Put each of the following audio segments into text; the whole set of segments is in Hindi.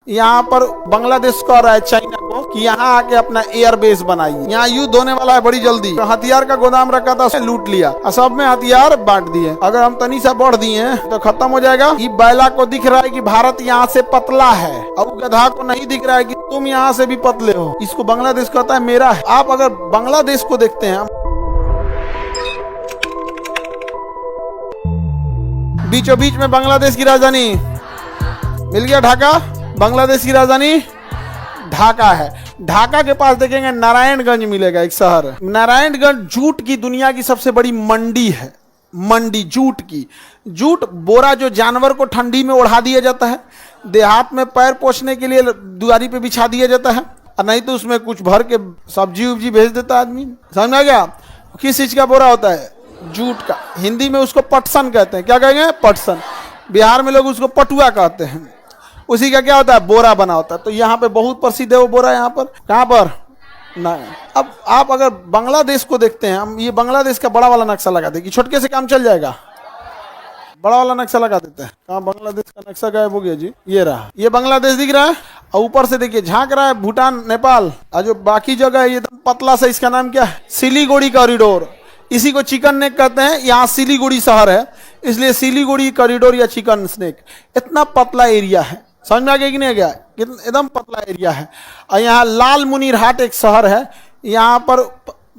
यहाँ पर बांग्लादेश कह रहा है चाइना को कि यहाँ आके अपना एयर बेस बनाइए। यहाँ युद्ध होने वाला है बड़ी जल्दी। तो हथियार का गोदाम रखा था, लूट लिया और सब में हथियार बांट दिए। अगर हम तनी सा बढ़ दिए तो खत्म हो जाएगा। ये बैला को दिख रहा है कि भारत यहाँ से पतला है, और गधा को नहीं दिख रहा है कि तुम यहाँ से भी पतले हो। इसको बांग्लादेश कहता है मेरा है। आप अगर बांग्लादेश को देखते हैं, बीचों बीच में बांग्लादेश की राजधानी मिल गया ढाका। बांग्लादेश की राजधानी ढाका है। ढाका के पास देखेंगे नारायणगंज मिलेगा, एक शहर। नारायणगंज जूट की दुनिया की सबसे बड़ी मंडी है। मंडी जूट की। जूट बोरा जो जानवर को ठंडी में ओढ़ा दिया जाता है, देहात में पैर पोछने के लिए दुआरी पे बिछा दिया जाता है, और नहीं तो उसमें कुछ भर के सब्जी उब्जी भेज देता आदमी। समझ में आ गया? किस चीज का बोरा होता है? जूट का। हिंदी में उसको पटसन कहते हैं। क्या कहेंगे? पटसन। बिहार में लोग उसको पटुआ कहते हैं। उसी का क्या होता है? बोरा बना होता है। तो यहाँ पे बहुत प्रसिद्ध है वो बोरा। यहाँ पर कहाँ पर नहीं। अब आप अगर बांग्लादेश को देखते हैं, हम ये बांग्लादेश का बड़ा वाला नक्शा लगा दें कि छोटके से काम चल जाएगा। बड़ा वाला नक्शा लगा देते हैं। कहाँ बांग्लादेश का नक्शा गायब हो गया जी? ये रहा, ये बांग्लादेश दिख रहा है। और ऊपर से देखिए झांक रहा है भूटान, नेपाल, और जो बाकी जगह है ये पतला सा, इसका नाम क्या है? सिलीगुड़ी कॉरिडोर। इसी को चिकन नेक कहते हैं। यहाँ सिलीगुड़ी शहर है, इसलिए सिलीगुड़ी कॉरिडोर या चिकन स्नेक। इतना पतला एरिया है। समझ में आ गया कि नहीं आ गया? एकदम पतला एरिया है। और यहाँ लाल मुनीरहाट एक शहर है। यहाँ पर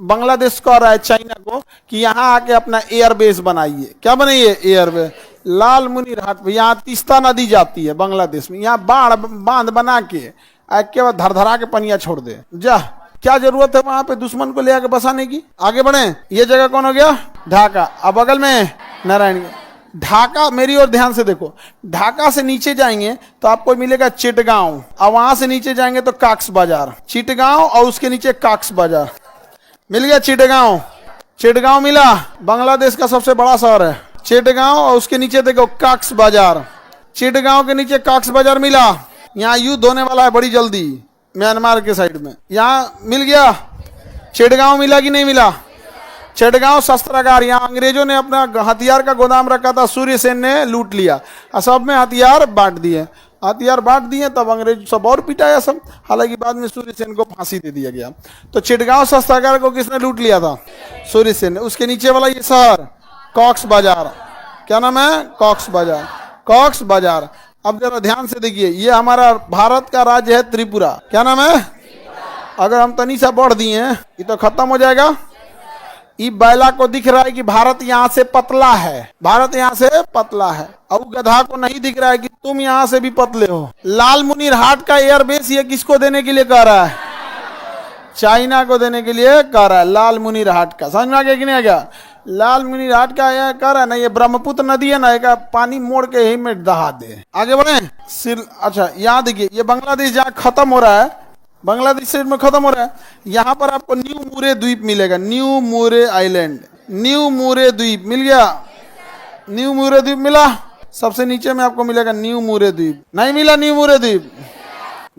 बांग्लादेश कह रहा है चाइना को कि यहाँ आके अपना एयर बेस बनाइए। क्या बनाइए? Air base. लाल मुनीरहाट पे यहाँ तीस्ता नदी जाती है बांग्लादेश में। यहाँ बांध बना के बाद धरधरा के पनिया छोड़ दे। जा, क्या जरूरत है वहां पे दुश्मन को ले आके बसाने की? आगे बढ़े। ये जगह कौन हो गया? ढाका। अब बगल में नारायणगंज। ढाका, मेरी ओर ध्यान से देखो। ढाका से नीचे जाएंगे तो आपको मिलेगा चिटगांव, और वहां से नीचे जाएंगे तो काक्स बाजार। चिटगांव और उसके नीचे काक्स बाजार मिल गया। चिटगांव, चिटगांव मिला। बांग्लादेश का सबसे बड़ा शहर है चिटगांव, और उसके नीचे देखो काक्स बाजार। चिटगांव के नीचे काक्स बाजार मिला। यहाँ युद्ध होने वाला है बड़ी जल्दी, म्यांमार के साइड में। यहाँ मिल गया। चिटगांव मिला कि नहीं मिला? चिटगांव शस्त्रागार। यहाँ अंग्रेजों ने अपना हथियार का गोदाम रखा था, सूर्य सेन ने लूट लिया और सब में हथियार बांट दिए। हथियार बांट दिए तब अंग्रेज सब और पिटाया सब। हालांकि बाद में सूर्य सेन को फांसी दे दिया गया। तो चिटगांव शस्त्रागार को किसने लूट लिया था? सूर्य सेन ने। उसके नीचे वाला ये शहर कॉक्स बाजार। क्या नाम है? कॉक्स बाजार। कॉक्स बाजार। अब जरा ध्यान से देखिए, ये हमारा भारत का राज्य है त्रिपुरा। क्या नाम है? अगर हम तनी सा बढ़ दिए ये तो खत्म हो जाएगा। ये बैला को दिख रहा है कि भारत यहाँ से पतला है। भारत यहाँ से पतला है, और गधा को नहीं दिख रहा है कि तुम यहाँ से भी पतले हो। लाल मुनीरहाट का एयरबेस ये किसको देने के लिए कह रहा है? चाइना को देने के लिए कह रहा है। लाल मुनीरहाट का। समझ में आ गया कि नहीं आ गया? लाल मुनीरहाट का यह कह रहा है ना, ये ब्रह्मपुत्र नदी है ना, एक पानी मोड़ के यही में दहा दे। आगे बढ़े। अच्छा, यहाँ देखिए, ये बांग्लादेश जहाँ खत्म हो रहा है, बांग्लादेश से में खत्म हो रहा है, यहाँ पर आपको न्यू मुरे द्वीप मिलेगा। न्यू मुरे आइलैंड, न्यू मुरे द्वीप मिल गया। न्यू मुरे द्वीप मिला। सबसे नीचे में आपको मिलेगा न्यू मुरे द्वीप। नहीं मिला न्यू मुरे द्वीप?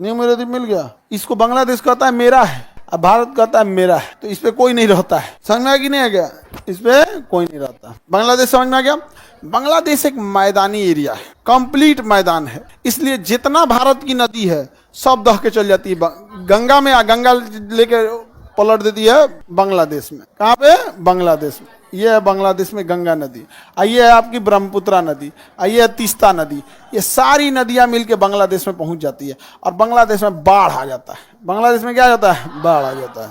न्यू मुरे द्वीप मिल गया। इसको बांग्लादेश कहता है मेरा है, अब भारत कहता है मेरा है। तो इस पे कोई नहीं रहता है। समझ में आ कि नहीं आ गया? इस पे कोई नहीं रहता। बांग्लादेश समझ में आ गया? बांग्लादेश एक मैदानी एरिया है, कंप्लीट मैदान है। इसलिए जितना भारत की नदी है सब दह के चल जाती है गंगा में। गंगा लेके पलट देती है बांग्लादेश में। कहाँ पे? बांग्लादेश में। ये है बांग्लादेश में गंगा नदी, ये है आपकी ब्रह्मपुत्रा नदी, ये है तीस्ता नदी। ये सारी नदियां मिलके बांग्लादेश में पहुंच जाती है, और बांग्लादेश में बाढ़ आ जाता है। बांग्लादेश में क्या आ जाता है? बाढ़ आ जाता है।